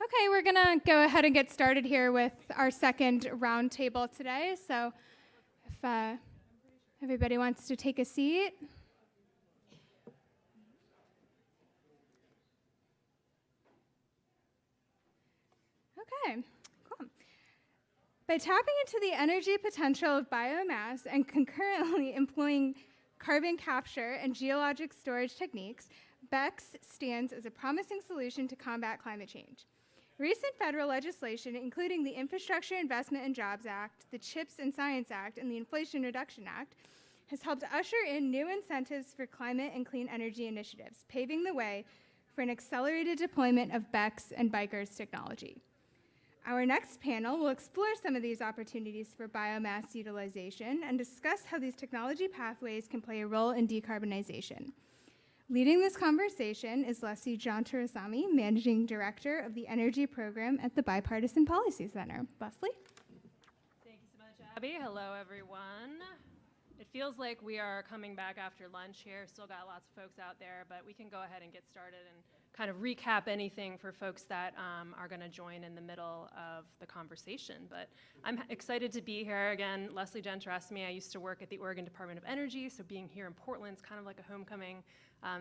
Okay, we're gonna go ahead and get started here with our second roundtable today. So if everybody wants to take a seat. Okay, cool. By tapping into the energy potential of biomass and concurrently employing carbon capture and geologic storage techniques, BECCS stands as a promising solution to combat climate change. Recent federal legislation, including the Infrastructure Investment and Jobs Act, the CHIPS and Science Act, and the Inflation Reduction Act, has helped usher in new incentives for climate and clean energy initiatives, paving the way for an accelerated deployment of BECCS and BICR's technology. Our next panel will explore some of these opportunities for biomass utilization and discuss how these technology pathways can play a role in decarbonization. Leading this conversation is Lesley Janatrasami, Managing Director of the Energy Program at the Bipartisan Policy Center. Lesley? Thank you so much, Abby. Hello, everyone. It feels like we are coming back after lunch here. Still got lots of folks out there, but we can go ahead and get started and kind of recap anything for folks that are going to join in the middle of the conversation. But I'm excited to be here again. Lesley Janatrasami. I used to work at the Oregon Department of Energy, so being here in Portland is kind of like a homecoming.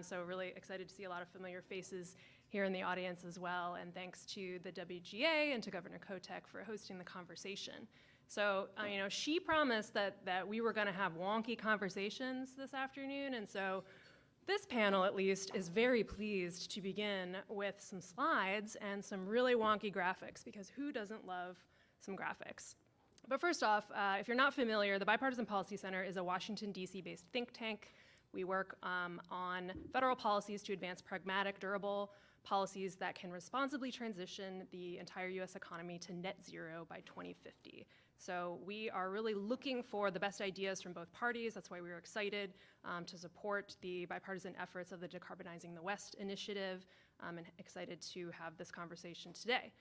So really excited to see a lot of familiar faces here in the audience as well. And thanks to the WGA and to Governor Kotek for hosting the conversation. So, she promised that we were going to have wonky conversations this afternoon. And so this panel, at least, is very pleased to begin with some slides and some really wonky graphics, because who doesn't love some graphics? But first off, if you're not familiar, the Bipartisan Policy Center is a Washington, D.C. based think tank. We work on federal policies to advance pragmatic, durable policies that can responsibly transition the entire U.S. economy to net zero by 2050. So we are really looking for the best ideas from both parties. That's why we were excited to support the bipartisan efforts of the Decarbonizing the West initiative, and excited to have this conversation today.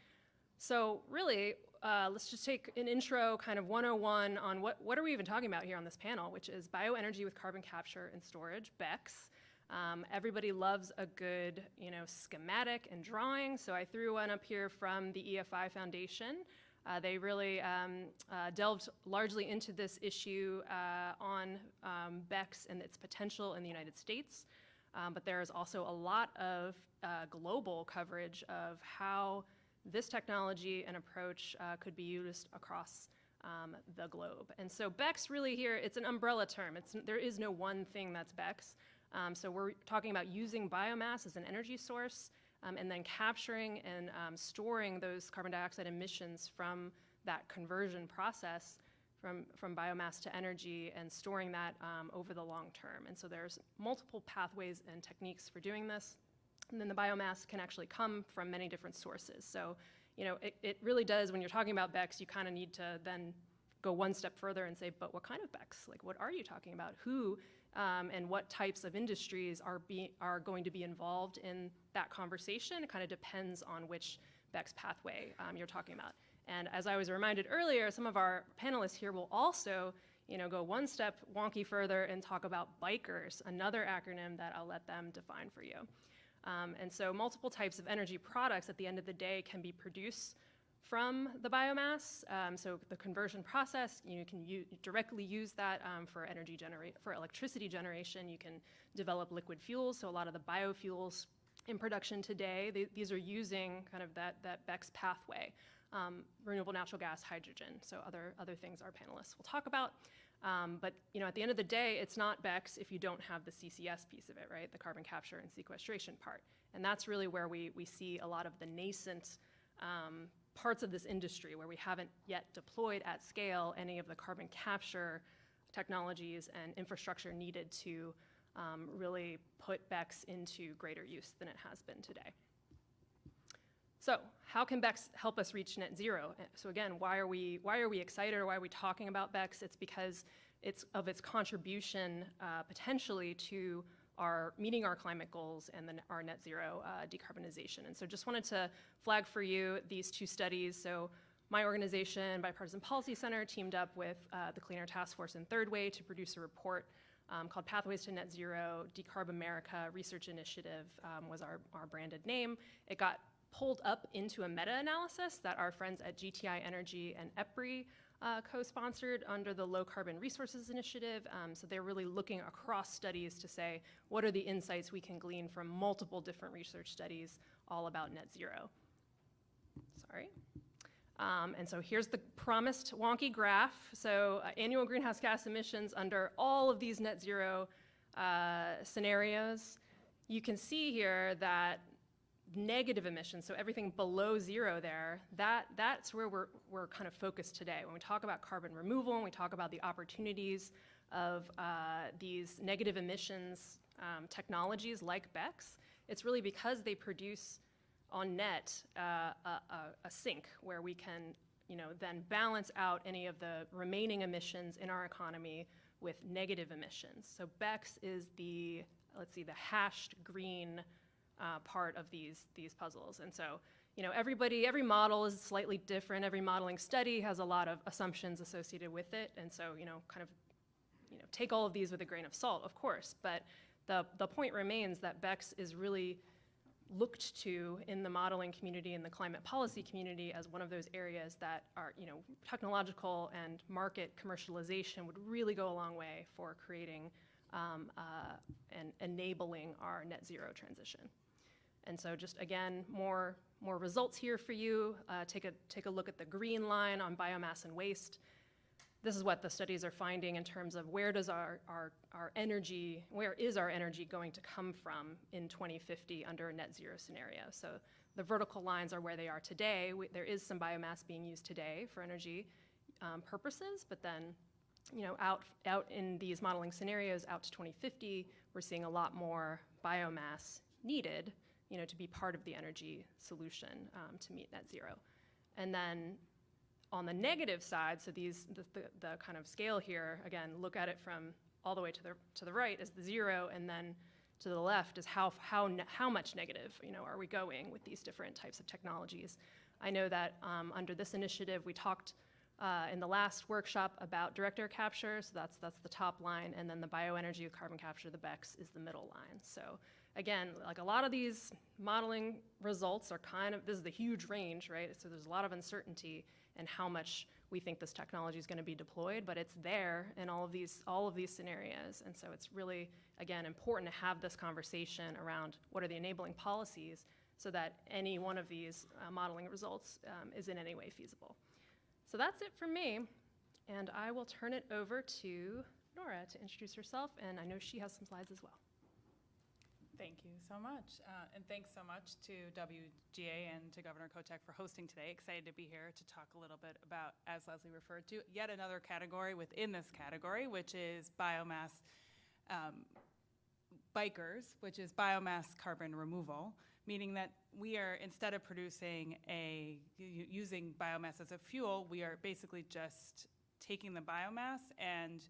So really, let's just take an intro, kind of 101 on what are we even talking about here on this panel, which is bioenergy with carbon capture and storage, BECCS. Everybody loves a good, schematic and drawing, so I threw one up here from the EFI Foundation. They really delved largely into this issue on BECCS and its potential in the United States, but there is also a lot of global coverage of how this technology and approach could be used across the globe. And so BECCS really here, it's an umbrella term. There is no one thing that's BECCS. So we're talking about using biomass as an energy source, and then capturing and storing those carbon dioxide emissions from that conversion process from biomass to energy, and storing that over the long term. And so there's multiple pathways and techniques for doing this. And then the biomass can actually come from many different sources. So, it really does, when you're talking about BECCS, you kind of need to then go one step further and say, but what kind of BECCS? Like, what are you talking about? Who and what types of industries are going to be involved in that conversation? It kind of depends on which BECCS pathway you're talking about. And as I was reminded earlier, some of our panelists here will also go one step wonky further and talk about BICRs, another acronym that I'll let them define for you. And so multiple types of energy products at the end of the day can be produced from the biomass. So the conversion process, you can directly use that for electricity generation. You can develop liquid fuels. So a lot of the biofuels in production today, these are using kind of that BECCS pathway. Renewable natural gas, hydrogen, so other things our panelists will talk about. But at the end of the day, it's not BECCS if you don't have the CCS piece of it, right? The carbon capture and sequestration part. And that's really where we see a lot of the nascent parts of this industry, where we haven't yet deployed at scale any of the carbon capture technologies and infrastructure needed to really put BECCS into greater use than it has been today. So how can BECCS help us reach net zero? So again, why are we excited, or why are we talking about BECCS? It's because it's of its contribution potentially to our meeting our climate goals and then our net zero decarbonization. And so just wanted to flag for you these two studies. So my organization, Bipartisan Policy Center, teamed up with the Clean Air Task Force and Third Way to produce a report called Pathways to Net Zero, Decarb America Research Initiative was our branded name. It got pulled up into a meta-analysis that our friends at GTI Energy and EPRI co-sponsored under the Low Carbon Resources Initiative. So they're really looking across studies to say, what are the insights we can glean from multiple different research studies all about net zero? Sorry. And so here's the promised wonky graph. So annual greenhouse gas emissions under all of these net zero scenarios. You can see here that negative emissions, so everything below zero there, that's where we're kind of focused today. When we talk about carbon removal, and we talk about the opportunities of these negative emissions technologies like BECCS, it's really because they produce on net a sink where we can, then balance out any of the remaining emissions in our economy with negative emissions. So BECCS is the hashed green part of these puzzles. And so, every model is slightly different. Every modeling study has a lot of assumptions associated with it. And so, take all of these with a grain of salt, of course. But the point remains that BECCS is really looked to in the modeling community and the climate policy community as one of those areas that are, technological and market commercialization would really go a long way for creating and enabling our net zero transition. And so just again, more results here for you. Take a look at the green line on biomass and waste. This is what the studies are finding in terms of where is our energy going to come from in 2050 under a net zero scenario. So the vertical lines are where they are today. There is some biomass being used today for energy purposes, but then out in these modeling scenarios out to 2050, we're seeing a lot more biomass needed, to be part of the energy solution to meet net zero. And then on the negative side, so the kind of scale here, again, look at it from all the way to the right is the zero, and then to the left is how much negative are we going with these different types of technologies. I know that under this initiative, we talked in the last workshop about direct air capture, so that's the top line, and then the bioenergy with carbon capture, the BECCS, is the middle line. So again, like a lot of these modeling results are this is the huge range, right? So there's a lot of uncertainty in how much we think this technology is going to be deployed, but it's there in all of these scenarios. And so it's really, again, important to have this conversation around what are the enabling policies so that any one of these modeling results is in any way feasible. So that's it from me, and I will turn it over to Nora to introduce herself, and I know she has some slides as well. Thank you so much, and thanks so much to WGA and to Governor Kotek for hosting today. Excited to be here to talk a little bit about, as Lesley referred to, yet another category within this category, which is biomass BECCS, which is biomass carbon removal, meaning that we are, instead of using biomass as a fuel, we are basically just taking the biomass and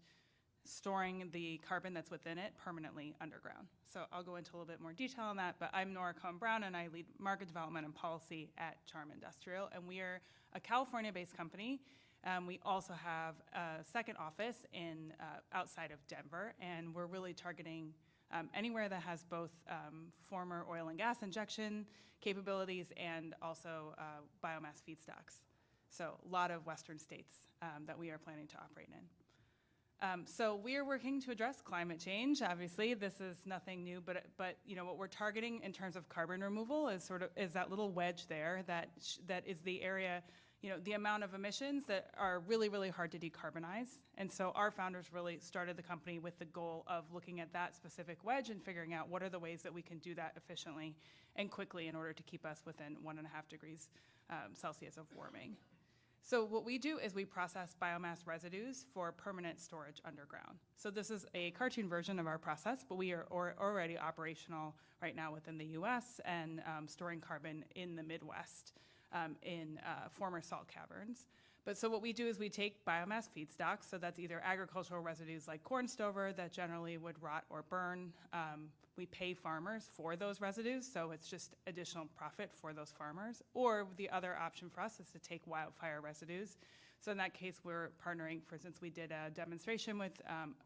storing the carbon that's within it permanently underground. So I'll go into a little bit more detail on that, but I'm Nora Brown, and I lead market development and policy at Charm Industrial, and we are a California-based company. We also have a second office in outside of Denver, and we're really targeting anywhere that has both former oil and gas injection capabilities and also biomass feedstocks. So a lot of Western states that we are planning to operate in. So we are working to address climate change. Obviously, this is nothing new, but what we're targeting in terms of carbon removal is that little wedge there that is the area, the amount of emissions that are really, really hard to decarbonize. And so our founders really started the company with the goal of looking at that specific wedge and figuring out what are the ways that we can do that efficiently and quickly in order to keep us within 1.5 degrees Celsius of warming. So what we do is we process biomass residues for permanent storage underground. So this is a cartoon version of our process, but we are already operational right now within the US and storing carbon in the Midwest in former salt caverns. But so what we do is we take biomass feedstocks, so that's either agricultural residues like corn stover that generally would rot or burn. We pay farmers for those residues, so it's just additional profit for those farmers. Or the other option for us is to take wildfire residues. So in that case, we're partnering, for instance, we did a demonstration with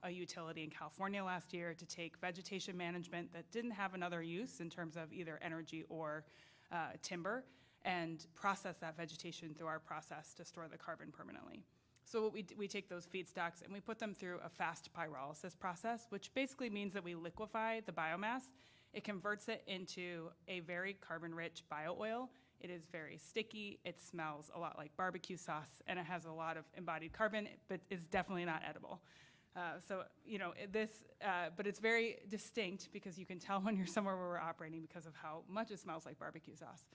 a utility in California last year to take vegetation management that didn't have another use in terms of either energy or timber and process that vegetation through our process to store the carbon permanently. So what we take those feedstocks and we put them through a fast pyrolysis process, which basically means that we liquefy the biomass. It converts it into a very carbon-rich bio-oil. It is very sticky, it smells a lot like barbecue sauce, and it has a lot of embodied carbon, but is definitely not edible. But it's very distinct because you can tell when you're somewhere where we're operating because of how much it smells like barbecue sauce.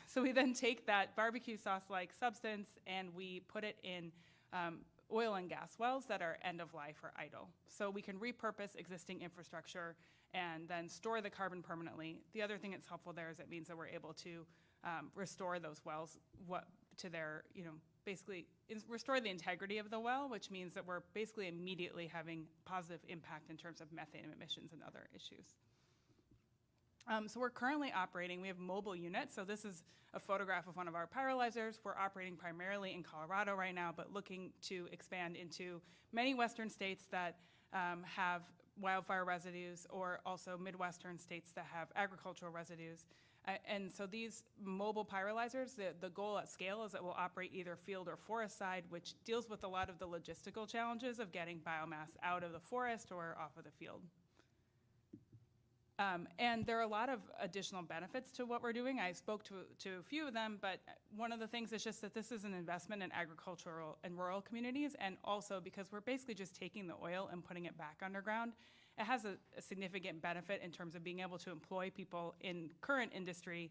So we then take that barbecue sauce-like substance and we put it in oil and gas wells that are end of life or idle. So we can repurpose existing infrastructure and then store the carbon permanently. The other thing that's helpful there is it means that we're able to restore those wells to their, basically restore the integrity of the well, which means that we're basically immediately having positive impact in terms of methane emissions and other issues. So we're currently operating, we have mobile units. So this is a photograph of one of our pyrolyzers. We're operating primarily in Colorado right now, but looking to expand into many Western states that have wildfire residues, or also Midwestern states that have agricultural residues. And so these mobile pyrolyzers, the goal at scale is that we'll operate either field or forest side, which deals with a lot of the logistical challenges of getting biomass out of the forest or off of the field. And there are a lot of additional benefits to what we're doing. I spoke to a few of them, but one of the things is just that this is an investment in agricultural and rural communities, and also because we're basically just taking the oil and putting it back underground. It has a significant benefit in terms of being able to employ people in current industry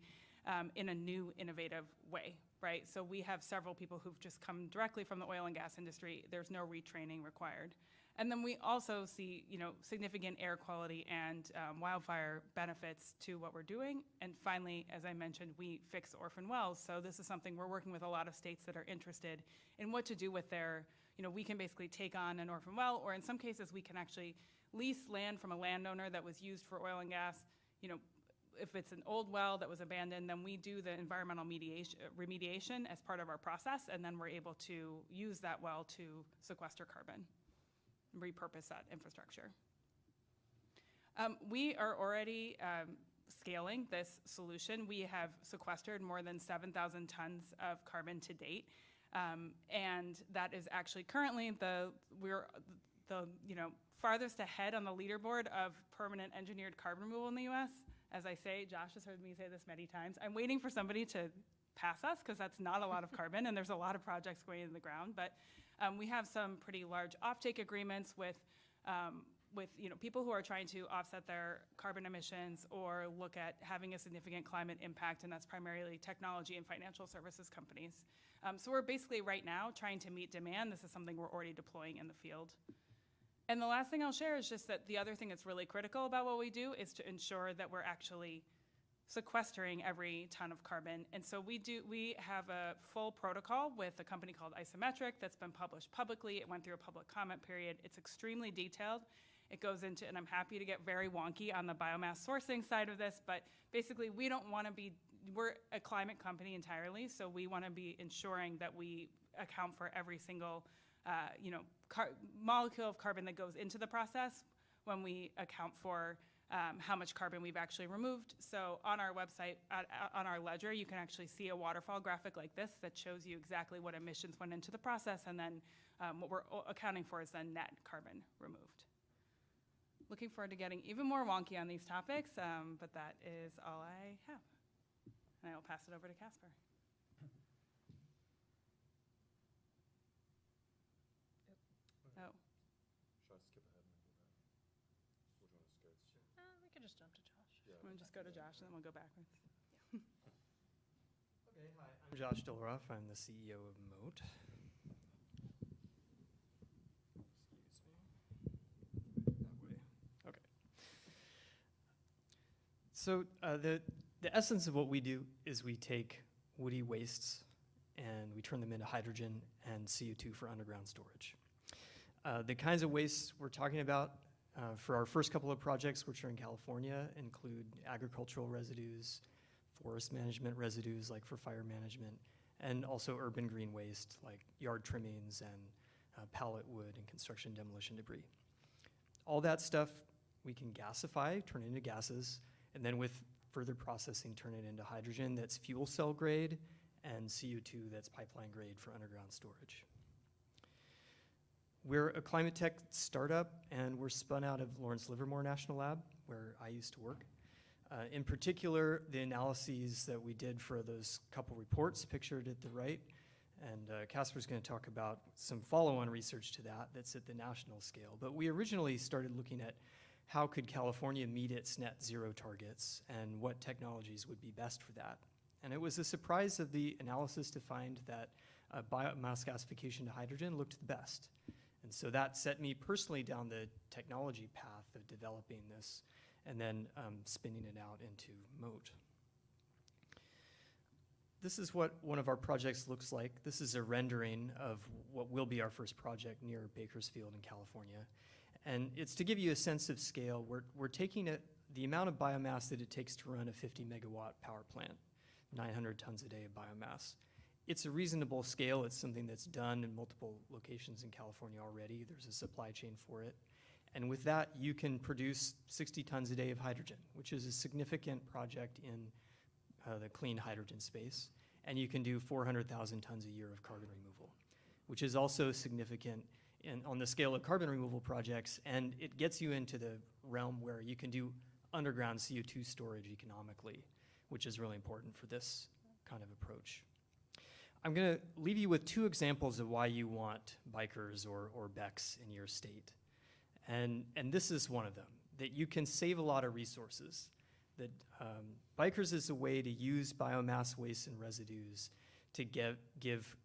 in a new, innovative way, right? So we have several people who've just come directly from the oil and gas industry. There's no retraining required. And then we also see, significant air quality and wildfire benefits to what we're doing. And finally, as I mentioned, we fix orphan wells. So this is something we're working with a lot of states that are interested in what to do with their, we can basically take on an orphan well, or in some cases we can actually lease land from a landowner that was used for oil and gas. If it's an old well that was abandoned, then we do the environmental remediation as part of our process, and then we're able to use that well to sequester carbon, repurpose that infrastructure. We are already scaling this solution. We have sequestered more than 7,000 tons of carbon to date, and that is actually currently we're the farthest ahead on the leaderboard of permanent engineered carbon removal in the U.S. As I say, Josh has heard me say this many times. I'm waiting for somebody to pass us because that's not a lot of carbon, and there's a lot of projects going into the ground. But we have some pretty large offtake agreements with people who are trying to offset their carbon emissions or look at having a significant climate impact, and that's primarily technology and financial services companies. So we're basically right now trying to meet demand. This is something we're already deploying in the field. And the last thing I'll share is just that the other thing that's really critical about what we do is to ensure that we're actually sequestering every ton of carbon. And so we have a full protocol with a company called Isometric that's been published publicly. It went through a public comment period. It's extremely detailed. It goes into, and I'm happy to get very wonky on the biomass sourcing side of this, but basically we're a climate company entirely, so we want to be ensuring that we account for every single molecule of carbon that goes into the process when we account for how much carbon we've actually removed. So on our website, on our ledger, you can actually see a waterfall graphic like this that shows you exactly what emissions went into the process, and then what we're accounting for is then net carbon removed. Looking forward to getting even more wonky on these topics, but that is all I have. And I will pass it over to Caspar. Oh. Should I skip ahead and go back? Or do you want us to go? We can just jump to Josh. Yeah. We'll just go to Josh, and then we'll go backwards. Okay, hi, I'm Josh Stolaroff. I'm the CEO of Mote. Excuse me. That way. Okay. So the essence of what we do is we take woody wastes and we turn them into hydrogen and CO2 for underground storage. The kinds of wastes we're talking about for our first couple of projects, which are in California, include agricultural residues, forest management residues like for fire management, and also urban green waste like yard trimmings and pallet wood and construction demolition debris. All that stuff we can gasify, turn into gases, and then with further processing, turn it into hydrogen that's fuel cell grade and CO2 that's pipeline grade for underground storage. We're a climate tech startup, and we're spun out of Lawrence Livermore National Lab, where I used to work. In particular, the analyses that we did for those couple reports pictured at the right, and Caspar's going to talk about some follow-on research to that that's at the national scale. But we originally started looking at how could California meet its net zero targets and what technologies would be best for that. And it was a surprise of the analysis to find that biomass gasification to hydrogen looked the best. And so that set me personally down the technology path of developing this and then spinning it out into Mote. This is what one of our projects looks like. This is a rendering of what will be our first project near Bakersfield in California. And it's to give you a sense of scale. We're taking the amount of biomass that it takes to run a 50 megawatt power plant, 900 tons a day of biomass. It's a reasonable scale. It's something that's done in multiple locations in California already. There's a supply chain for it. And with that, you can produce 60 tons a day of hydrogen, which is a significant project in the clean hydrogen space. And you can do 400,000 tons a year of carbon removal, which is also significant on the scale of carbon removal projects. And it gets you into the realm where you can do underground CO2 storage economically, which is really important for this kind of approach. I'm going to leave you with two examples of why you want bikers or BECCS in your state. And this is one of them, that you can save a lot of resources. That bikers is a way to use biomass waste and residues to give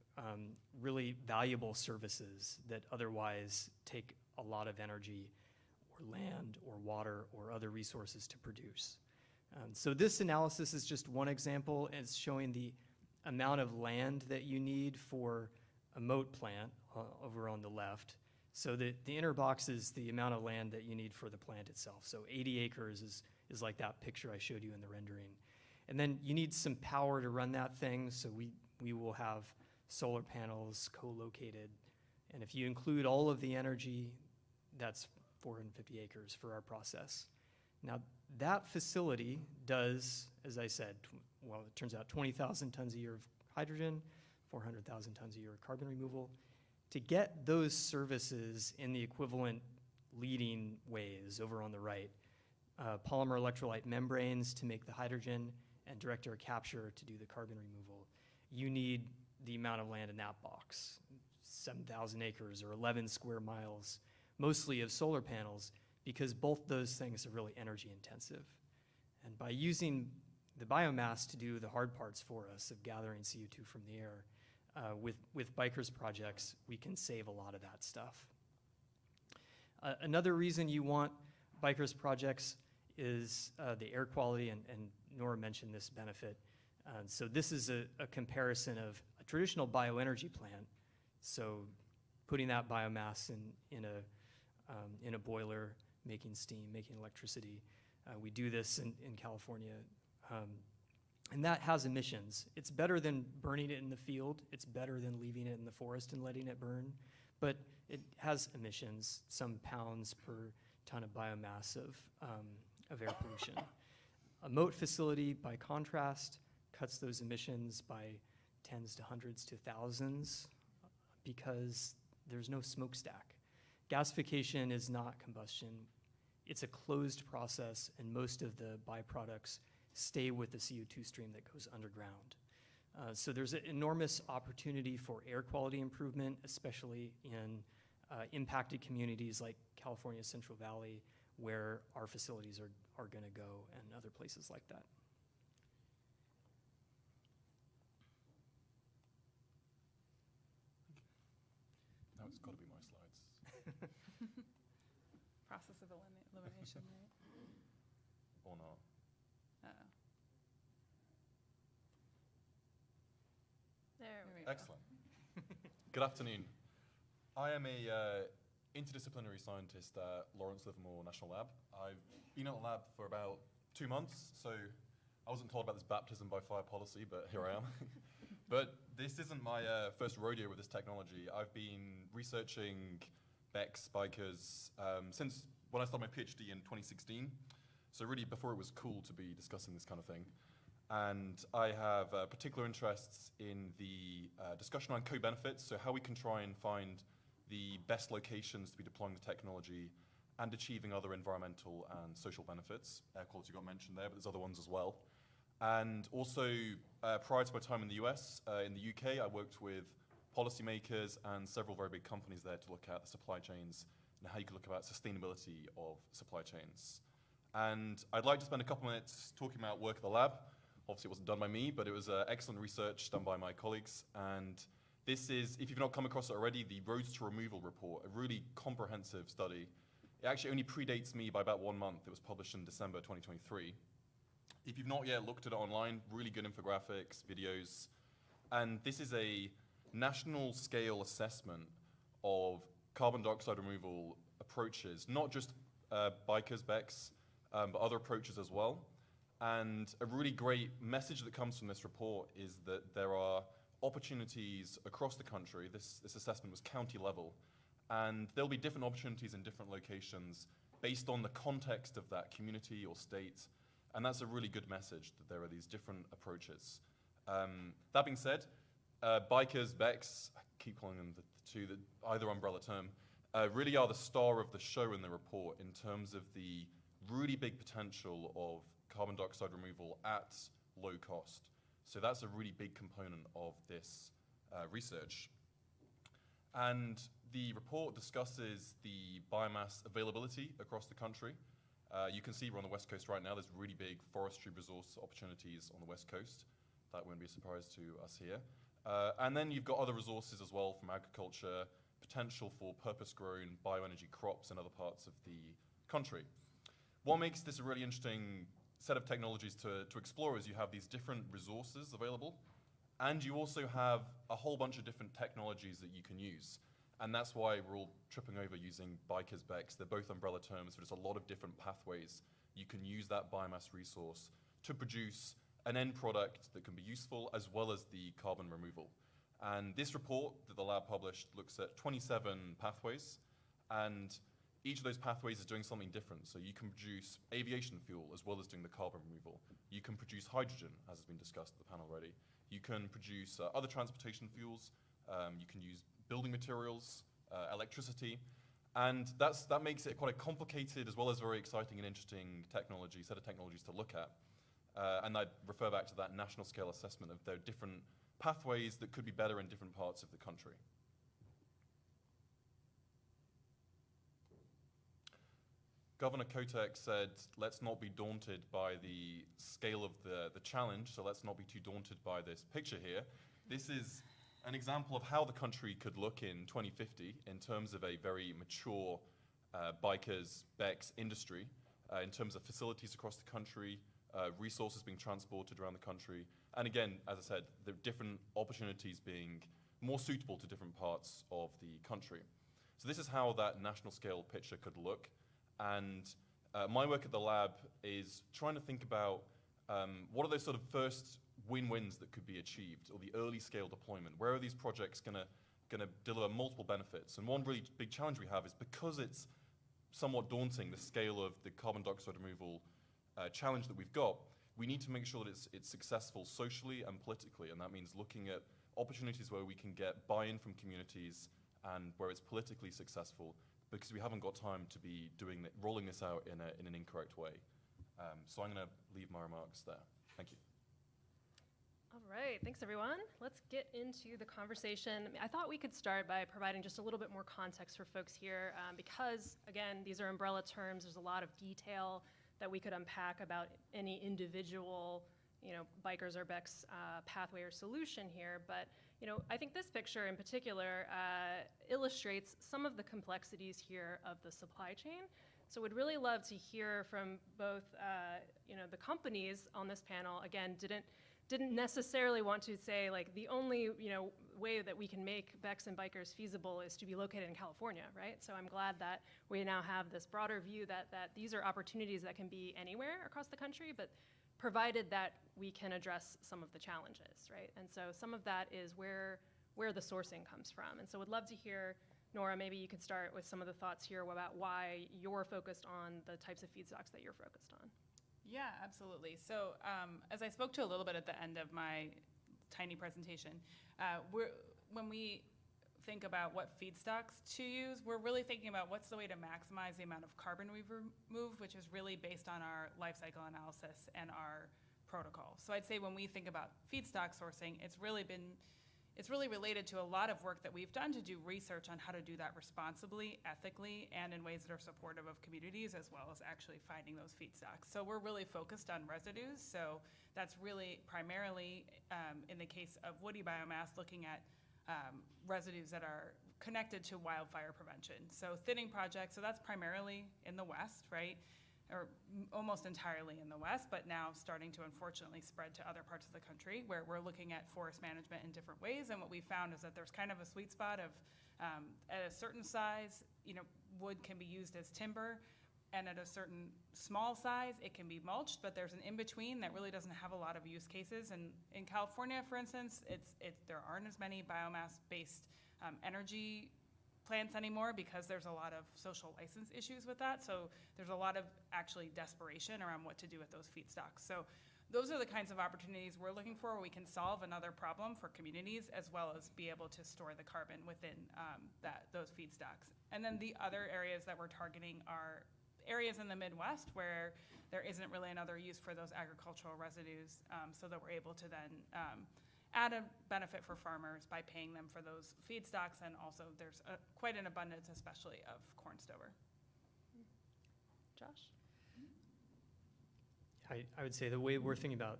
really valuable services that otherwise take a lot of energy or land or water or other resources to produce. So this analysis is just one example. It's showing the amount of land that you need for a Mote plant over on the left. So the inner box is the amount of land that you need for the plant itself. So 80 acres is like that picture I showed you in the rendering. And then you need some power to run that thing, so we will have solar panels co-located. And if you include all of the energy, that's 450 acres for our process. Now, that facility does, as I said, well, it turns out 20,000 tons a year of hydrogen, 400,000 tons a year of carbon removal. To get those services in the equivalent leading ways over on the right, polymer electrolyte membranes to make the hydrogen and direct air capture to do the carbon removal, you need the amount of land in that box, 7,000 acres or 11 square miles, mostly of solar panels, because both those things are really energy intensive. And by using the biomass to do the hard parts for us of gathering CO2 from the air, with bikers projects, we can save a lot of that stuff. Another reason you want bikers projects is the air quality, and Nora mentioned this benefit. So this is a comparison of a traditional bioenergy plant, so putting that biomass in a boiler, making steam, making electricity. We do this in California. And that has emissions. It's better than burning it in the field. It's better than leaving it in the forest and letting it burn. But it has emissions, some pounds per ton of biomass of air pollution. A Mote facility, by contrast, cuts those emissions by tens to hundreds to thousands because there's no smokestack. Gasification is not combustion. It's a closed process, and most of the byproducts stay with the CO2 stream that goes underground. So there's an enormous opportunity for air quality improvement, especially in impacted communities like California Central Valley, where our facilities are going to go, and other places like that. Now it's got to be my slides. Process of elimination, right? Or not. Uh-oh. There we go. Excellent. Good afternoon. I am a interdisciplinary scientist at Lawrence Livermore National Lab. I've been at the lab for about 2 months, so I wasn't told about this baptism by fire policy, but here I am. But this isn't my first rodeo with this technology. I've been researching BECCS bikers since when I started my PhD in 2016. So really, before it was cool to be discussing this kind of thing. And I have particular interests in the discussion on co-benefits, so how we can try and find the best locations to be deploying the technology and achieving other environmental and social benefits. Air quality got mentioned there, but there's other ones as well. And also, prior to my time in the US, in the UK, I worked with policymakers and several very big companies there to look at the supply chains and how you can look about sustainability of supply chains. And I'd like to spend a couple minutes talking about work at the lab. Obviously, it wasn't done by me, but it was excellent research done by my colleagues. And this is, if you've not come across it already, the Roads to Removal report, a really comprehensive study. It actually only predates me by about 1 month. It was published in December 2023. If you've not yet looked at it online, really good infographics, videos. And this is a national scale assessment of carbon dioxide removal approaches, not just BECCS, but other approaches as well. And a really great message that comes from this report is that there are opportunities across the country. This assessment was county level. And there'll be different opportunities in different locations based on the context of that community or state. And that's a really good message that there are these different approaches. That being said, BECCS, I keep calling them the two, either umbrella term, really are the star of the show in the report in terms of the really big potential of carbon dioxide removal at low cost. So that's a really big component of this research. And the report discusses the biomass availability across the country. You can see we're on the West Coast right now. There's really big forestry resource opportunities on the West Coast. That won't be a surprise to us here. And then you've got other resources as well from agriculture, potential for purpose-grown bioenergy crops in other parts of the country. What makes this a really interesting set of technologies to explore is you have these different resources available, and you also have a whole bunch of different technologies that you can use. And that's why we're all tripping over using BECCS. They're both umbrella terms, so there's a lot of different pathways. You can use that biomass resource to produce an end product that can be useful as well as the carbon removal. And this report that the lab published looks at 27 pathways, and each of those pathways is doing something different. So you can produce aviation fuel as well as doing the carbon removal. You can produce hydrogen, as has been discussed at the panel already. You can produce other transportation fuels. You can use building materials, electricity. And that makes it quite a complicated as well as very exciting and interesting set of technologies to look at. And I'd refer back to that national scale assessment of their different pathways that could be better in different parts of the country. Governor Kotek said, let's not be daunted by the scale of the challenge, so let's not be too daunted by this picture here. This is an example of how the country could look in 2050 in terms of a very mature BECCS industry, in terms of facilities across the country, resources being transported around the country, and again, as I said, the different opportunities being more suitable to different parts of the country. So this is how that national scale picture could look. And my work at the lab is trying to think about what are those sort of first win-wins that could be achieved, or the early scale deployment. Where are these projects going to deliver multiple benefits? And one really big challenge we have is because it's somewhat daunting, the scale of the carbon dioxide removal challenge that we've got, we need to make sure that it's successful socially and politically. And that means looking at opportunities where we can get buy-in from communities and where it's politically successful, because we haven't got time to be rolling this out in an incorrect way. So I'm going to leave my remarks there. Thank you. All right, thanks everyone. Let's get into the conversation. I thought we could start by providing just a little bit more context for folks here, because again, these are umbrella terms. There's a lot of detail that we could unpack about any individual, bikers or BECCS pathway or solution here. But I think this picture in particular illustrates some of the complexities here of the supply chain. So we'd really love to hear from both, the companies on this panel. Again, didn't necessarily want to say like the only way that we can make BECCS and bikers feasible is to be located in California, right? So I'm glad that we now have this broader view that these are opportunities that can be anywhere across the country, but provided that we can address some of the challenges, right? And so some of that is where the sourcing comes from. And so would love to hear Nora, maybe you could start with some of the thoughts here about why you're focused on the types of feedstocks that you're focused on. Yeah, absolutely. So as I spoke to a little bit at the end of my tiny presentation, when we think about what feedstocks to use, we're really thinking about what's the way to maximize the amount of carbon we remove, which is really based on our life cycle analysis and our protocol. So I'd say when we think about feedstock sourcing, it's really related to a lot of work that we've done to do research on how to do that responsibly, ethically, and in ways that are supportive of communities, as well as actually finding those feedstocks. So we're really focused on residues. So that's really primarily, in the case of woody biomass, looking at residues that are connected to wildfire prevention. So thinning projects, so that's primarily in the West, right? Or almost entirely in the West, but now starting to unfortunately spread to other parts of the country where we're looking at forest management in different ways. And what we found is that there's kind of a sweet spot of, at a certain size, wood can be used as timber, and at a certain small size, it can be mulched, but there's an in-between that really doesn't have a lot of use cases. And in California, for instance, there aren't as many biomass-based energy plants anymore because there's a lot of social license issues with that. So there's a lot of actually desperation around what to do with those feedstocks. So those are the kinds of opportunities we're looking for where we can solve another problem for communities as well as be able to store the carbon within those feedstocks. And then the other areas that we're targeting are areas in the Midwest where there isn't really another use for those agricultural residues, so that we're able to then add a benefit for farmers by paying them for those feedstocks, and also there's quite an abundance, especially of corn stover. Josh? I would say the way we're thinking about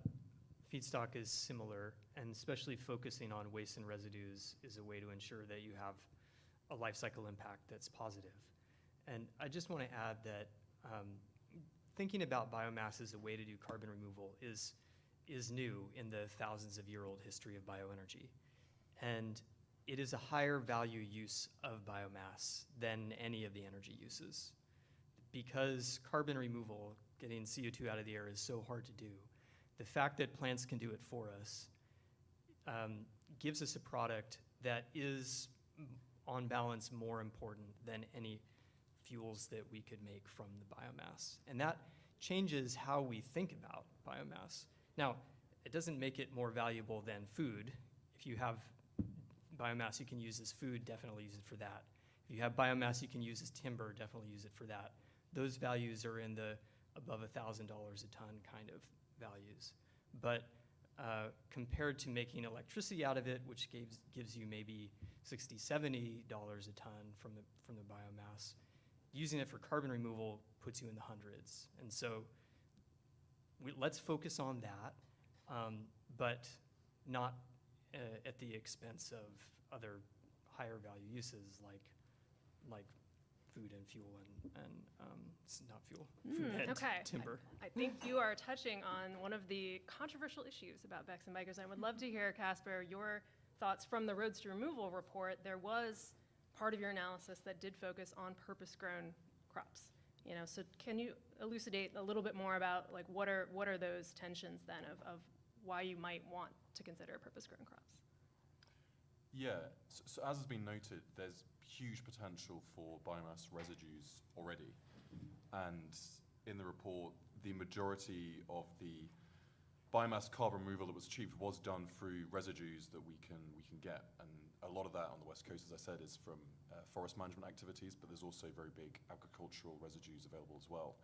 feedstock is similar, and especially focusing on waste and residues is a way to ensure that you have a life cycle impact that's positive. And I just want to add that thinking about biomass as a way to do carbon removal is new in the thousands of year old history of bioenergy. And it is a higher value use of biomass than any of the energy uses. Because carbon removal, getting CO2 out of the air, is so hard to do, the fact that plants can do it for us gives us a product that is, on balance, more important than any fuels that we could make from the biomass. And that changes how we think about biomass. Now, it doesn't make it more valuable than food. If you have biomass you can use as food, definitely use it for that. If you have biomass you can use as timber, definitely use it for that. Those values are in the above $1,000 a ton kind of values. But compared to making electricity out of it, which gives you maybe $60, $70 a ton from the biomass, using it for carbon removal puts you in the hundreds. And so let's focus on that, but not at the expense of other higher value uses like food and fuel and not fuel, food and okay. timber. I think you are touching on one of the controversial issues about BECCS and bikers. I would love to hear, Caspar, your thoughts from the Roads to Removal report. There was part of your analysis that did focus on purpose-grown crops. So can you elucidate a little bit more about what are those tensions then of why you might want to consider purpose-grown crops? Yeah, so as has been noted, there's huge potential for biomass residues already. And in the report, the majority of the biomass carbon removal that was achieved was done through residues that we can get. And a lot of that on the West Coast, as I said, is from forest management activities, but there's also very big agricultural residues available as well.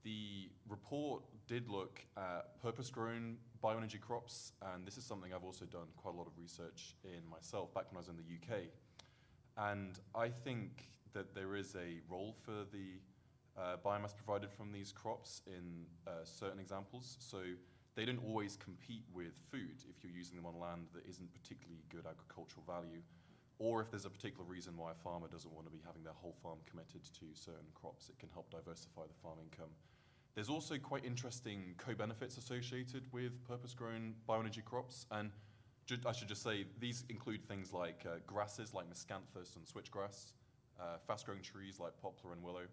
The report did look at purpose-grown bioenergy crops, and this is something I've also done quite a lot of research in myself back when I was in the UK. And I think that there is a role for the biomass provided from these crops in certain examples. So they don't always compete with food if you're using them on land that isn't particularly good agricultural value, or if there's a particular reason why a farmer doesn't want to be having their whole farm committed to certain crops. It can help diversify the farm income. There's also quite interesting co-benefits associated with purpose-grown bioenergy crops, and I should just say these include things like grasses like miscanthus and switchgrass, fast-growing trees like poplar and willow.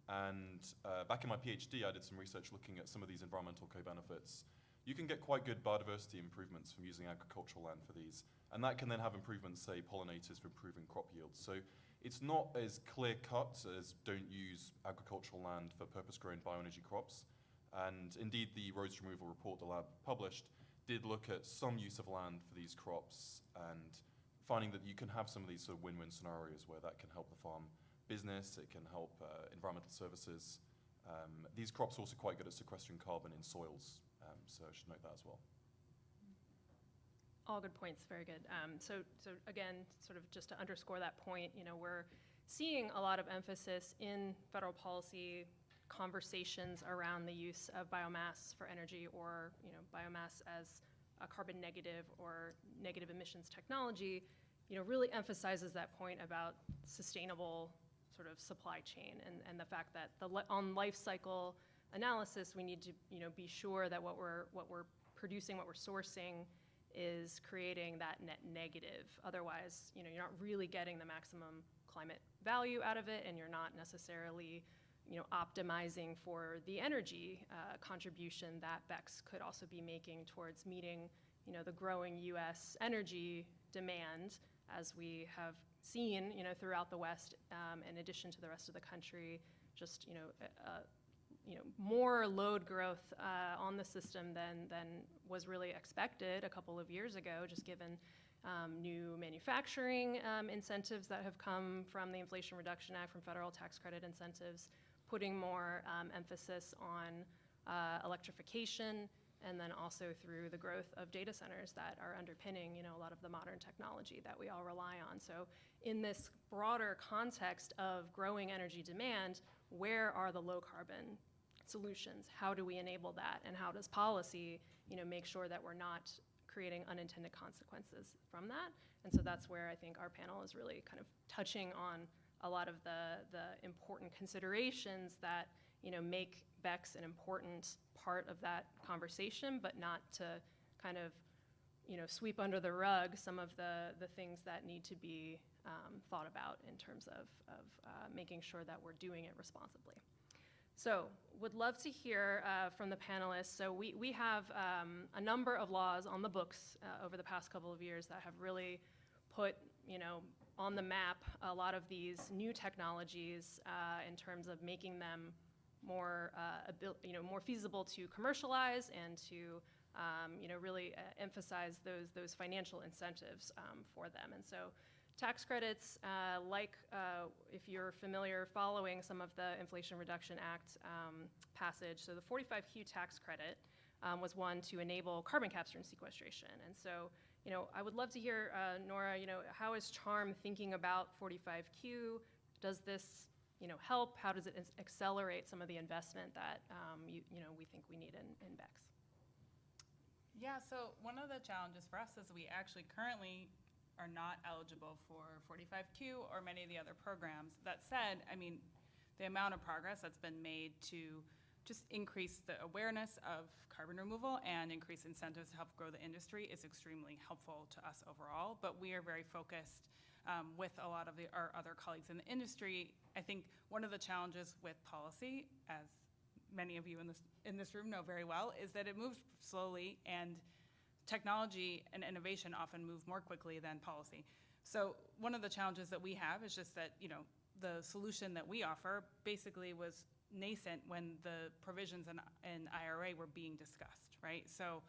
And back in my PhD, I did some research looking at some of these environmental co-benefits. You can get quite good biodiversity improvements from using agricultural land for these, and that can then have improvements, say, pollinators for improving crop yields. So It's not as clear cut as don't use agricultural land for purpose-grown bioenergy crops. And indeed, the roads removal report the lab published did look at some use of land for these crops and finding that you can have some of these sort of win-win scenarios where that can help the farm business, it can help environmental services. These crops are also quite good at sequestering carbon in soils, so I should note that as well. All good points, very good. So again, sort of just to underscore that point, we're seeing a lot of emphasis in federal policy conversations around the use of biomass for energy, or biomass as a carbon negative or negative emissions technology, really emphasizes that point about sustainable sort of supply chain, and the fact that on life cycle analysis, we need to be sure that what we're producing, what we're sourcing, is creating that net negative. Otherwise, you're not really getting the maximum climate value out of it, and you're not necessarily optimizing for the energy contribution that BECCS could also be making towards meeting the growing U.S. energy demand, as we have seen throughout the West, in addition to the rest of the country, just more load growth on the system than was really expected a couple of years ago, just given new manufacturing incentives that have come from the Inflation Reduction Act, from federal tax credit incentives, putting more emphasis on electrification, and then also through the growth of data centers that are underpinning a lot of the modern technology that we all rely on. So in this broader context of growing energy demand, where are the low carbon solutions? How do we enable that? And how does policy make sure that we're not creating unintended consequences from that? And so that's where I think our panel is really kind of touching on a lot of the important considerations that make BECCS an important part of that conversation, but not to kind of sweep under the rug some of the things that need to be thought about in terms of making sure that we're doing it responsibly. So would love to hear from the panelists. So we have a number of laws on the books over the past couple of years that have really put on the map a lot of these new technologies in terms of making them more feasible to commercialize and to really emphasize those financial incentives for them. And so tax credits, if you're familiar following some of the Inflation Reduction Act passage, so the 45Q tax credit was one to enable carbon capture and sequestration. And so I would love to hear, Nora, how is CHARM thinking about 45Q? Does this help? How does it accelerate some of the investment that we think we need in BECCS? Yeah, so one of the challenges for us is we actually currently are not eligible for 45Q or many of the other programs. That said, the amount of progress that's been made to just increase the awareness of carbon removal and increase incentives to help grow the industry is extremely helpful to us overall. But we are very focused with a lot of our other colleagues in the industry. I think one of the challenges with policy, as many of you in this room know very well, is that it moves slowly, and technology and innovation often move more quickly than policy. So one of the challenges that we have is just that the solution that we offer basically was nascent when the provisions in IRA were being discussed, right? So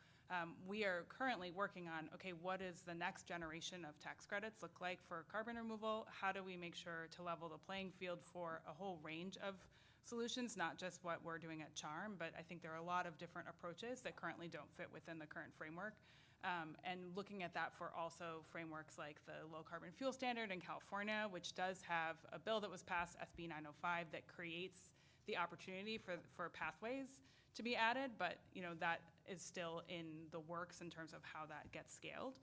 we are currently working on, okay, what does the next generation of tax credits look like for carbon removal? How do we make sure to level the playing field for a whole range of solutions, not just what we're doing at CHARM, but I think there are a lot of different approaches that currently don't fit within the current framework. And looking at that for also frameworks like the Low Carbon Fuel Standard in California, which does have a bill that was passed, SB 905, that creates the opportunity for pathways to be added, but that is still in the works in terms of how that gets scaled.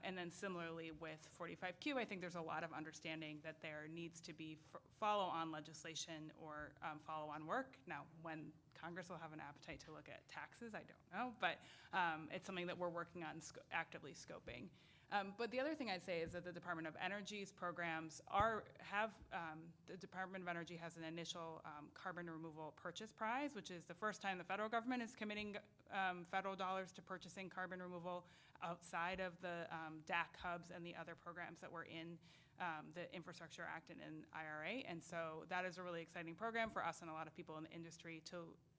And then similarly with 45Q, I think there's a lot of understanding that there needs to be follow-on legislation or follow-on work. Now, when Congress will have an appetite to look at taxes, I don't know, but it's something that we're working on actively scoping. But the other thing I'd say is that the Department of Energy's programs the Department of Energy has an initial carbon removal purchase prize, which is the first time the federal government is committing federal dollars to purchasing carbon removal outside of the DAC hubs and the other programs that were in the Infrastructure Act and in IRA. And so that is a really exciting program for us and a lot of people in the industry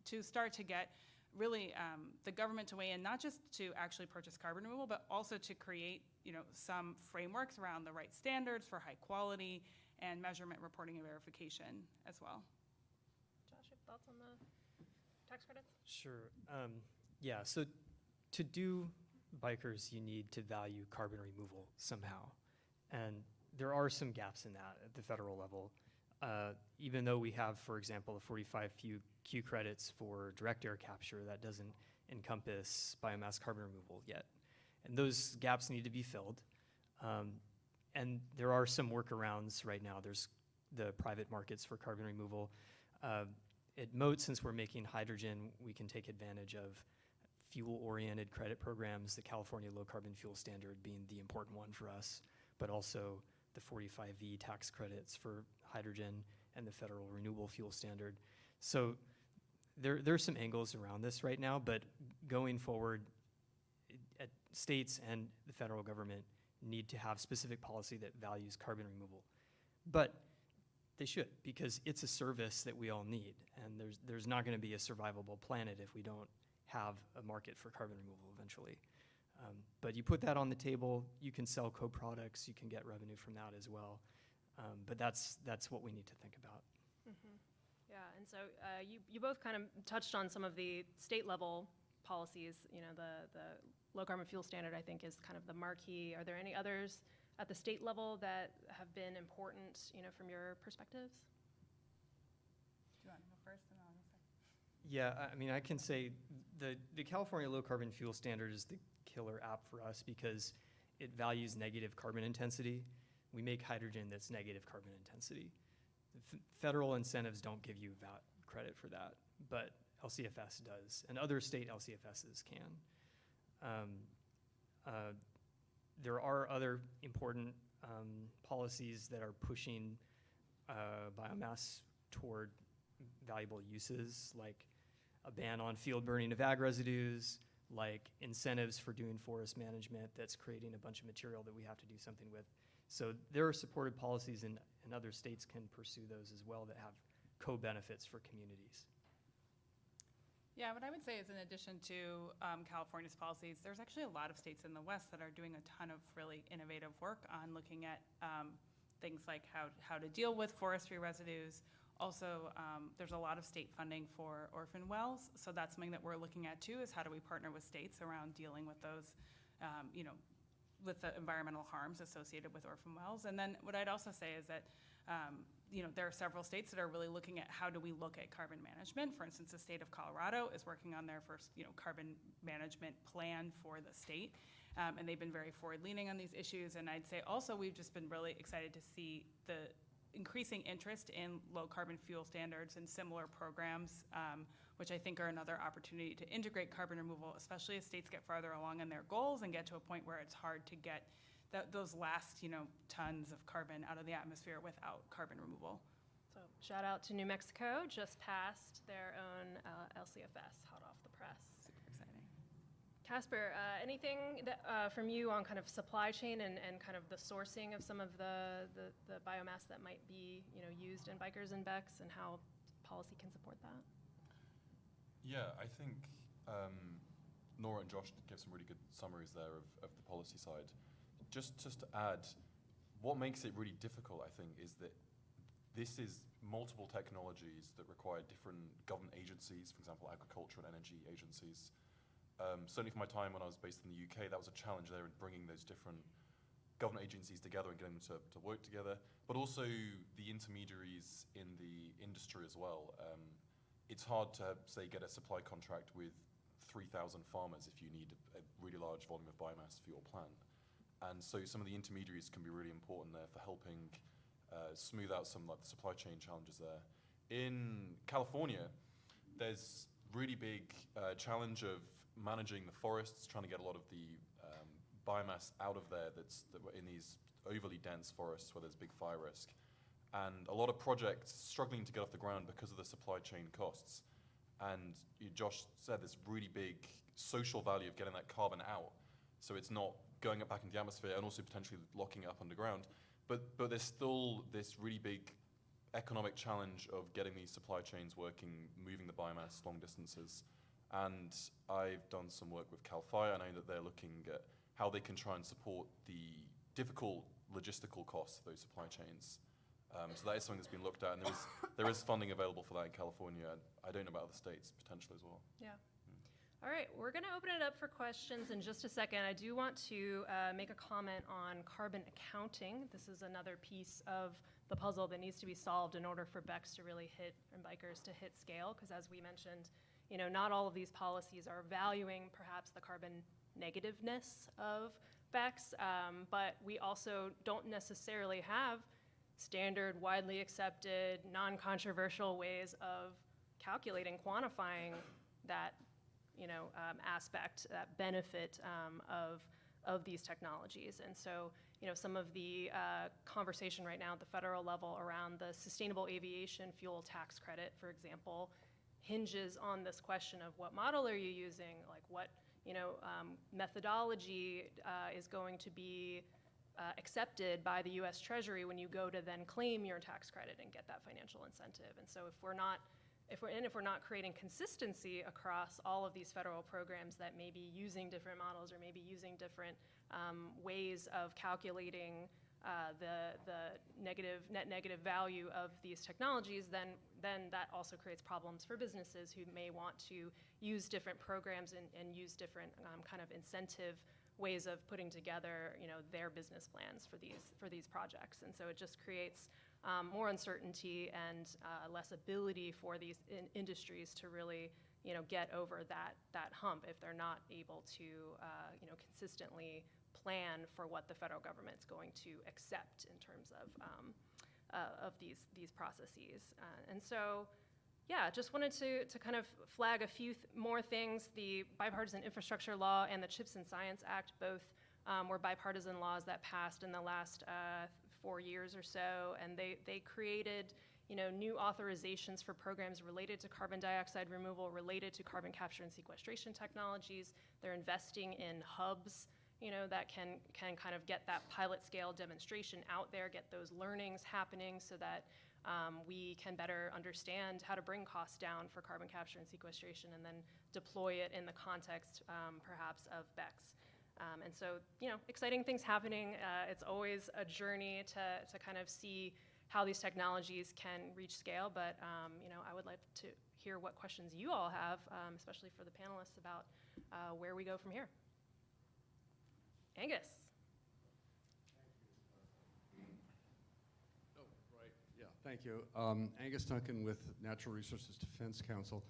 to start to get really the government to weigh in, not just to actually purchase carbon removal, but also to create some frameworks around the right standards for high quality and measurement, reporting, and verification as well. Josh, you have thoughts on the tax credits? Sure. Yeah, so to do bikers, you need to value carbon removal somehow. And there are some gaps in that at the federal level. Even though we have, for example, the 45 Q credits for direct air capture, that doesn't encompass biomass carbon removal yet. And those gaps need to be filled. And there are some workarounds right now. There's the private markets for carbon removal. At Mote, since we're making hydrogen, we can take advantage of fuel-oriented credit programs, the California Low Carbon Fuel Standard being the important one for us, but also the 45V tax credits for hydrogen and the Federal Renewable Fuel Standard. So there's some angles around this right now, but going forward, at states and the federal government need to have specific policy that values carbon removal. But they should, because it's a service that we all need, and there's not going to be a survivable planet if we don't have a market for carbon removal eventually. But you put that on the table, you can sell co-products, you can get revenue from that as well. But that's what we need to think about. Mm-hmm. Yeah, and so you both kind of touched on some of the state level policies. The low carbon fuel standard, I think, is kind of the marquee. Are there any others at the state level that have been important, from your perspectives? Do you want to go first and I'll go second? Yeah, I mean, I can say the California Low Carbon Fuel Standard is the killer app for us because it values negative carbon intensity. We make hydrogen that's negative carbon intensity. Federal incentives don't give you VAT credit for that, but LCFS does, and other state LCFSs can. There are other important policies that are pushing biomass toward valuable uses, like a ban on field burning of ag residues, like incentives for doing forest management that's creating a bunch of material that we have to do something with. So there are supported policies, and other states can pursue those as well that have co-benefits for communities. Yeah, what I would say is, in addition to California's policies, there's actually a lot of states in the West that are doing a ton of really innovative work on looking at things like how to deal with forestry residues. Also, there's a lot of state funding for orphan wells, so that's something that we're looking at too, is how do we partner with states around dealing with those, with the environmental harms associated with orphan wells. And then what I'd also say is that there are several states that are really looking at how do we look at carbon management. For instance, the state of Colorado is working on their first carbon management plan for the state. And they've been very forward-leaning on these issues. And I'd say also we've just been really excited to see the increasing interest in low carbon fuel standards and similar programs, which I think are another opportunity to integrate carbon removal, especially as states get farther along in their goals and get to a point where it's hard to get those last tons of carbon out of the atmosphere without carbon removal. So shout out to New Mexico, just passed their own LCFS, hot off the press. Super exciting. Caspar, anything that, from you on kind of supply chain and kind of the sourcing of some of the biomass that might be used in bikers and BECCS, and how policy can support that? Yeah, I think Nora and Josh gave some really good summaries there of the policy side. Just to add, what makes it really difficult, I think, is that this is multiple technologies that require different government agencies, for example, agriculture and energy agencies. Certainly for my time when I was based in the UK, that was a challenge there in bringing those different government agencies together and getting them to work together, but also the intermediaries in the industry as well. It's hard to, say, get a supply contract with 3,000 farmers if you need a really large volume of biomass for your plant. And so some of the intermediaries can be really important there for helping smooth out some like the supply chain challenges there. In California, there's really big challenge of managing the forests, trying to get a lot of the biomass out of there in these overly dense forests where there's big fire risk. And a lot of projects struggling to get off the ground because of the supply chain costs. And Josh said this really big social value of getting that carbon out. So it's not going up back into the atmosphere and also potentially locking it up underground. But there's still this really big economic challenge of getting these supply chains working, moving the biomass long distances. And I've done some work with CAL FIRE. I know that they're looking at how they can try and support the difficult logistical costs of those supply chains. So that is something that's been looked at, and there is funding available for that in California. I don't know about other states, potentially as well. Yeah. All right, we're going to open it up for questions in just a second. I do want to make a comment on carbon accounting. This is another piece of the puzzle that needs to be solved in order for BECCS to really hit, and bikers to hit scale, because as we mentioned, not all of these policies are valuing perhaps the carbon negativeness of BECCS, but we also don't necessarily have standard, widely accepted, non-controversial ways of calculating, quantifying that aspect, that benefit of these technologies. And so, some of the conversation right now at the federal level around the sustainable aviation fuel tax credit, for example, hinges on this question of what model are you using, like what methodology is going to be accepted by the U.S. Treasury when you go to then claim your tax credit and get that financial incentive. And so if we're not creating consistency across all of these federal programs that may be using different models or maybe using different ways of calculating the net negative value of these technologies, then that also creates problems for businesses who may want to use different programs and use different kind of incentive ways of putting together, their business plans for these projects. And so it just creates more uncertainty and less ability for these industries to really, get over that hump if they're not able to, consistently plan for what the federal government's going to accept in terms of these processes. And so, yeah, just wanted to kind of flag a few more things. The Bipartisan Infrastructure Law and the CHIPS and Science Act both were bipartisan laws that passed in the last 4 years or so, and they created new authorizations for programs related to carbon dioxide removal, related to carbon capture and sequestration technologies. They're investing in hubs that can kind of get that pilot scale demonstration out there, get those learnings happening so that we can better understand how to bring costs down for carbon capture and sequestration and then deploy it in the context, perhaps, of BECCS. And so, exciting things happening. It's always a journey to kind of see how these technologies can reach scale, but, I would like to hear what questions you all have, especially for the panelists, about where we go from here. Angus. Thank you. Angus Duncan with Natural Resources Defense Council.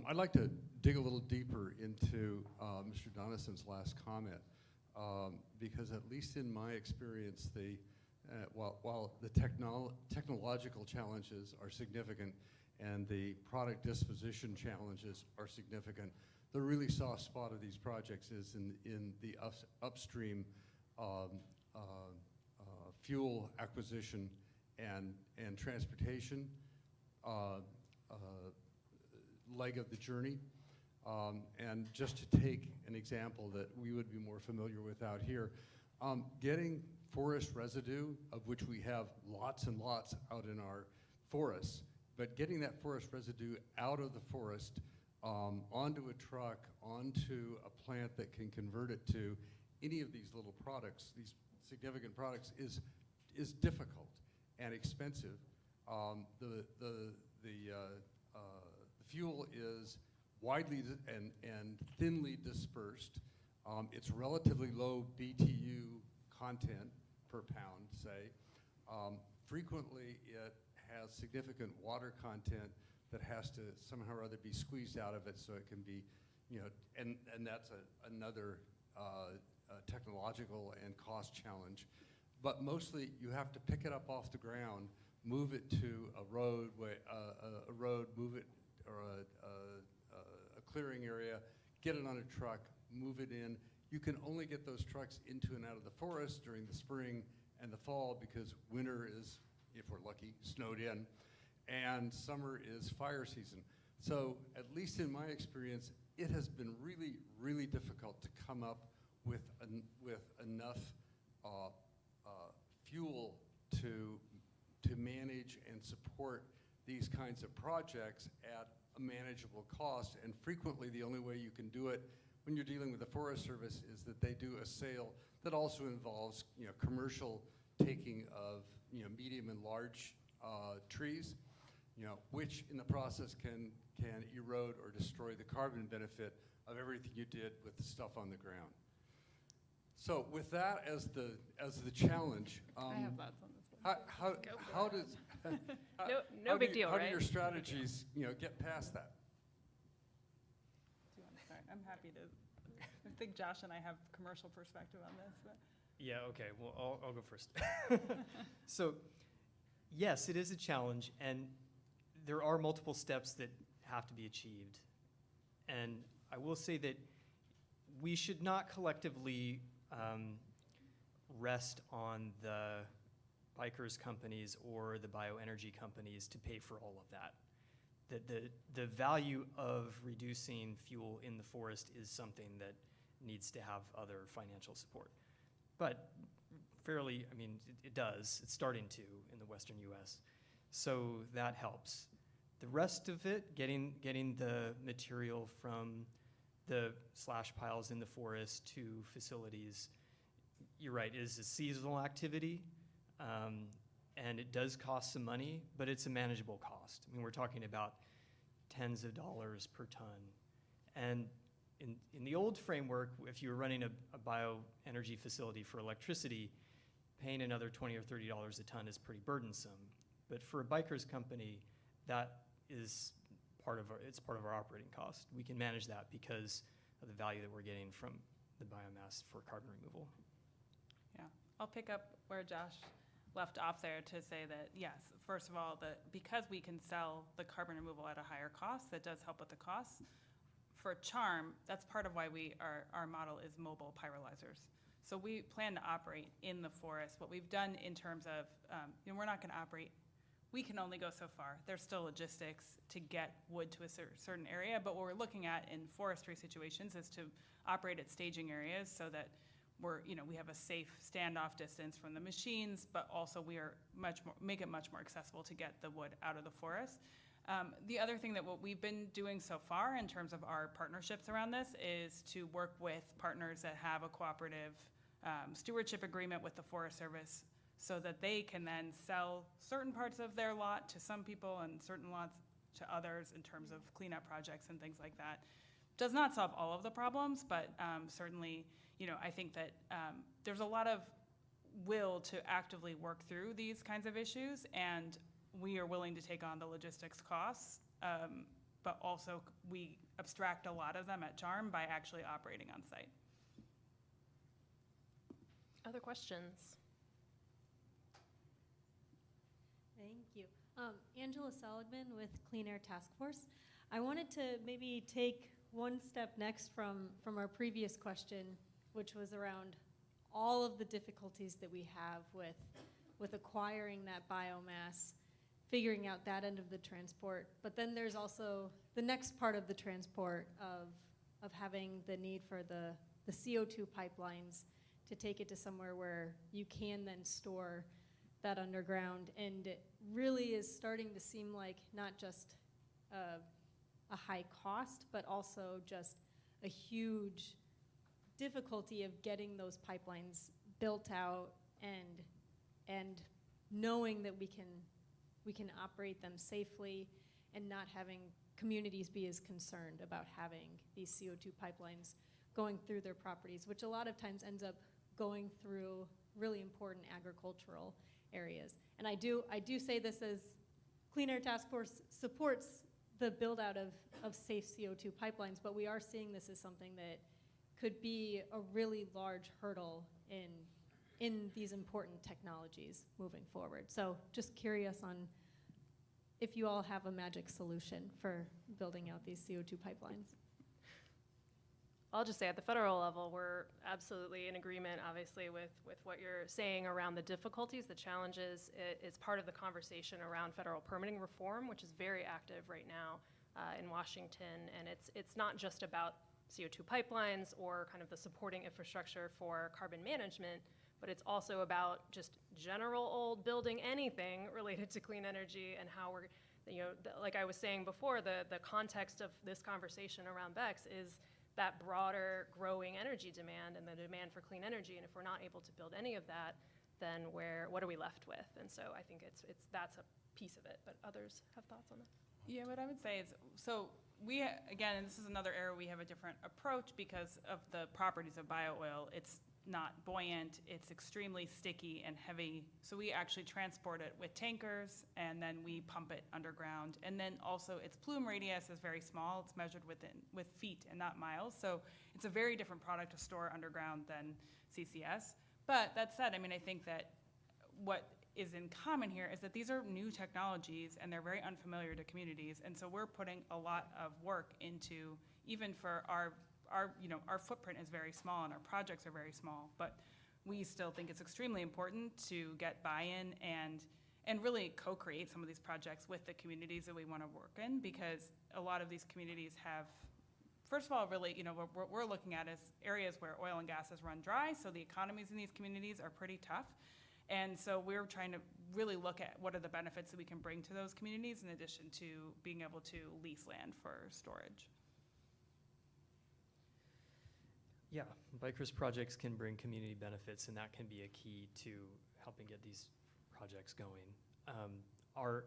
I'd like to dig a little deeper into Mr. Donnison's last comment, because at least in my experience, while the technological challenges are significant and the product disposition challenges are significant, the really soft spot of these projects is in the upstream fuel acquisition and transportation leg of the journey. And just to take an example that we would be more familiar with out here, getting forest residue, of which we have lots and lots out in our forests, but getting that forest residue out of the forest onto a truck, onto a plant that can convert it to any of these little products, these significant products, is difficult and expensive. The fuel is widely and thinly dispersed. It's relatively low BTU content per pound, say. Frequently, it has significant water content that has to somehow or other be squeezed out of it so it can be, and that's another technological and cost challenge. But mostly, you have to pick it up off the ground, move it to a road, move it, or a clearing area, get it on a truck, move it in, you can only get those trucks into and out of the forest during the spring and the fall because winter is, if we're lucky, snowed in, and summer is fire season. So at least in my experience, it has been really, really difficult to come up with enough fuel to manage and support these kinds of projects at a manageable cost. And frequently, the only way you can do it when you're dealing with the Forest Service is that they do a sale that also involves, commercial taking of, medium and large trees, which in the process can erode or destroy the carbon benefit of everything you did with the stuff on the ground. So with that as the challenge, I have thoughts on this one. how does No big deal, how right? do your strategies get past that? Do you want to start? I'm happy to. I think Josh and I have commercial perspective on this, but. Yeah, okay, well, I'll go first. So, yes, it is a challenge, and there are multiple steps that have to be achieved. And I will say that we should not collectively rest on the bikers companies or the bioenergy companies to pay for all of that. The value of reducing fuel in the forest is something that needs to have other financial support. But fairly, it does. It's starting to in the Western US. So that helps. The rest of it, getting the material from the slash piles in the forest to facilities, you're right, it is a seasonal activity. And it does cost some money, but it's a manageable cost. We're talking about tens of dollars per ton. And in the old framework, if you were running a bioenergy facility for electricity, paying another $20 or $30 a ton is pretty burdensome. But for a biker's company, that is part of our operating cost. We can manage that because of the value that we're getting from the biomass for carbon removal. Yeah, I'll pick up where Josh left off there to say that, yes, first of all, because we can sell the carbon removal at a higher cost, that does help with the costs. For charm, that's part of why our model is mobile pyrolyzers. So we plan to operate in the forest. What we've done in terms of, we're not going to operate, we can only go so far. There's still logistics to get wood to a certain area, but what we're looking at in forestry situations is to operate at staging areas so that we have a safe standoff distance from the machines, but also we are make it much more accessible to get the wood out of the forest. The other thing that what we've been doing so far in terms of our partnerships around this is to work with partners that have a cooperative stewardship agreement with the Forest Service so that they can then sell certain parts of their lot to some people and certain lots to others in terms of cleanup projects and things like that. Does not solve all of the problems, but certainly, I think that there's a lot of will to actively work through these kinds of issues, and we are willing to take on the logistics costs, but also we abstract a lot of them at CHARM by actually operating on site. Other questions? Thank you. Angela Seligman with Clean Air Task Force. I wanted to maybe take one step next from our previous question, which was around all of the difficulties that we have with acquiring that biomass, figuring out that end of the transport. But then there's also the next part of the transport of having the need for the CO2 pipelines to take it to somewhere where you can then store that underground. And it really is starting to seem like not just a high cost, but also just a huge difficulty of getting those pipelines built out and knowing that we can operate them safely and not having communities be as concerned about having these CO2 pipelines going through their properties, which a lot of times ends up going through really important agricultural areas. And I do say this as Clean Air Task Force supports the build out of safe CO2 pipelines, but we are seeing this as something that could be a really large hurdle in these important technologies moving forward. So just curious on if you all have a magic solution for building out these CO2 pipelines. I'll just say at the federal level, we're absolutely in agreement, obviously, with what you're saying around the difficulties, the challenges. It's part of the conversation around federal permitting reform, which is very active right now in Washington. And it's not just about CO2 pipelines or kind of the supporting infrastructure for carbon management, but it's also about just general old building anything related to clean energy and how we're, like I was saying before, the context of this conversation around BECCS is that broader growing energy demand and the demand for clean energy. And if we're not able to build any of that, then what are we left with? And so I think that's a piece of it, but others have thoughts on that. Yeah, what I would say is, so we, again, and this is another area we have a different approach because of the properties of bio-oil. It's not buoyant, it's extremely sticky and heavy. So we actually transport it with tankers and then we pump it underground. And then also its plume radius is very small. It's measured with feet and not miles. So it's a very different product to store underground than CCS. But that said, I mean, I think that what is in common here is that these are new technologies and they're very unfamiliar to communities. And so we're putting a lot of work into, even for our footprint is very small and our projects are very small, but we still think it's extremely important to get buy-in and really co-create some of these projects with the communities that we want to work in, because a lot of these communities have, first of all, really, what we're looking at is areas where oil and gas has run dry, so the economies in these communities are pretty tough. And so we're trying to really look at what are the benefits that we can bring to those communities in addition to being able to lease land for storage. Yeah, BICRIS projects can bring community benefits, and that can be a key to helping get these projects going. Our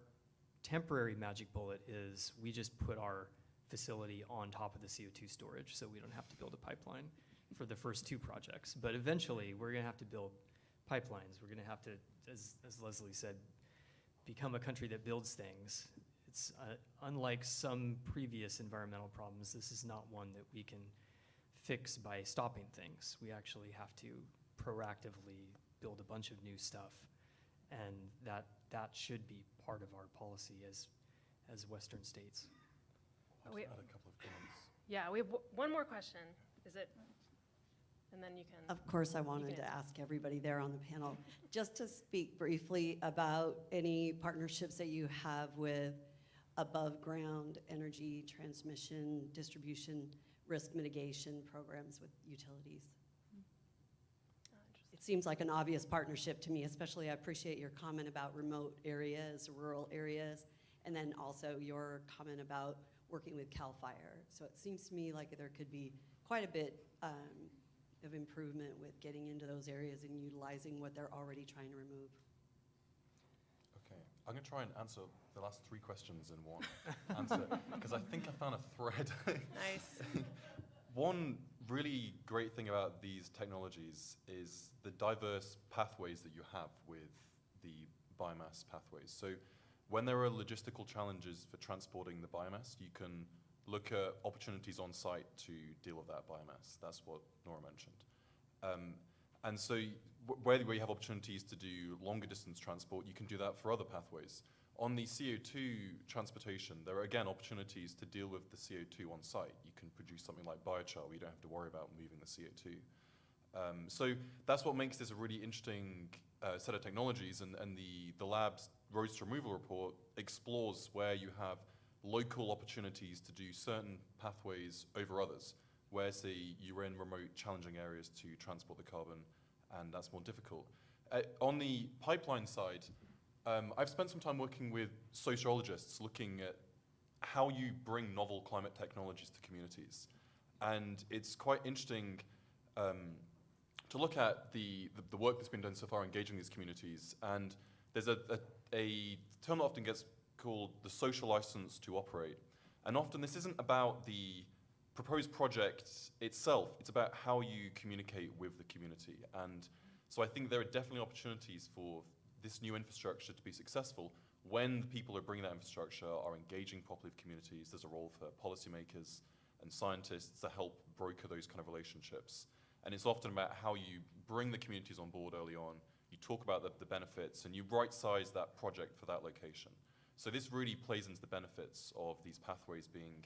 temporary magic bullet is we just put our facility on top of the CO2 storage, so we don't have to build a pipeline for the first two projects. But eventually, we're going to have to build pipelines. We're going to have to, as Lesley said, become a country that builds things. It's unlike some previous environmental problems, this is not one that we can fix by stopping things. We actually have to proactively build a bunch of new stuff, and that should be part of our policy as Western states. I'll just add a couple of comments. Yeah, we have one more question. Is it? And then you can. Of course, I wanted to ask everybody there on the panel just to speak briefly about any partnerships that you have with above ground energy transmission, distribution, risk mitigation programs with utilities. It seems like an obvious partnership to me, especially I appreciate your comment about remote areas, rural areas, and then also your comment about working with CAL FIRE. So it seems to me like there could be quite a bit of improvement with getting into those areas and utilizing what they're already trying to remove. Okay, I'm going to try and answer the last three questions in one answer, because I think I found a thread. Nice. One really great thing about these technologies is the diverse pathways that you have with the biomass pathways. So when there are logistical challenges for transporting the biomass, you can look at opportunities on site to deal with that biomass. That's what Nora mentioned. And so where you have opportunities to do longer distance transport, you can do that for other pathways. On the CO2 transportation, there are again opportunities to deal with the CO2 on site. You can produce something like biochar where you don't have to worry about moving the CO2. So that's what makes this a really interesting set of technologies, and the lab's roads removal report explores where you have local opportunities to do certain pathways over others, where, say, you're in remote, challenging areas to transport the carbon, and that's more difficult. On the pipeline side, I've spent some time working with sociologists looking at how you bring novel climate technologies to communities. And it's quite interesting to look at the work that's been done so far engaging these communities. And there's a term that often gets called the social license to operate. And often this isn't about the proposed project itself, it's about how you communicate with the community. And so I think there are definitely opportunities for this new infrastructure to be successful when the people who are bringing that infrastructure are engaging properly with communities. There's a role for policymakers and scientists to help broker those kind of relationships. And it's often about how you bring the communities on board early on, you talk about the benefits, and you right-size that project for that location. So this really plays into the benefits of these pathways being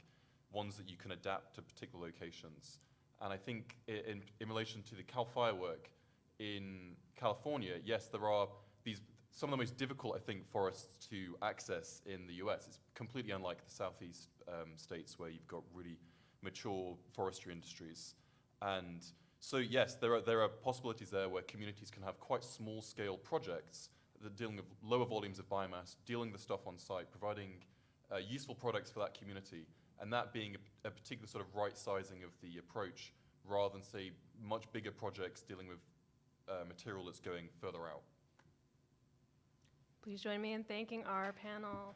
ones that you can adapt to particular locations. And I think in relation to the CAL FIRE work in California, yes, there are some of the most difficult, I think, forests to access in the US. It's completely unlike the southeast states where you've got really mature forestry industries. And so yes, there are possibilities there where communities can have quite small-scale projects that are dealing with lower volumes of biomass, dealing the stuff on site, providing useful products for that community, and that being a particular sort of right sizing of the approach, rather than, say, much bigger projects dealing with material that's going further out. Please join me in thanking our panel.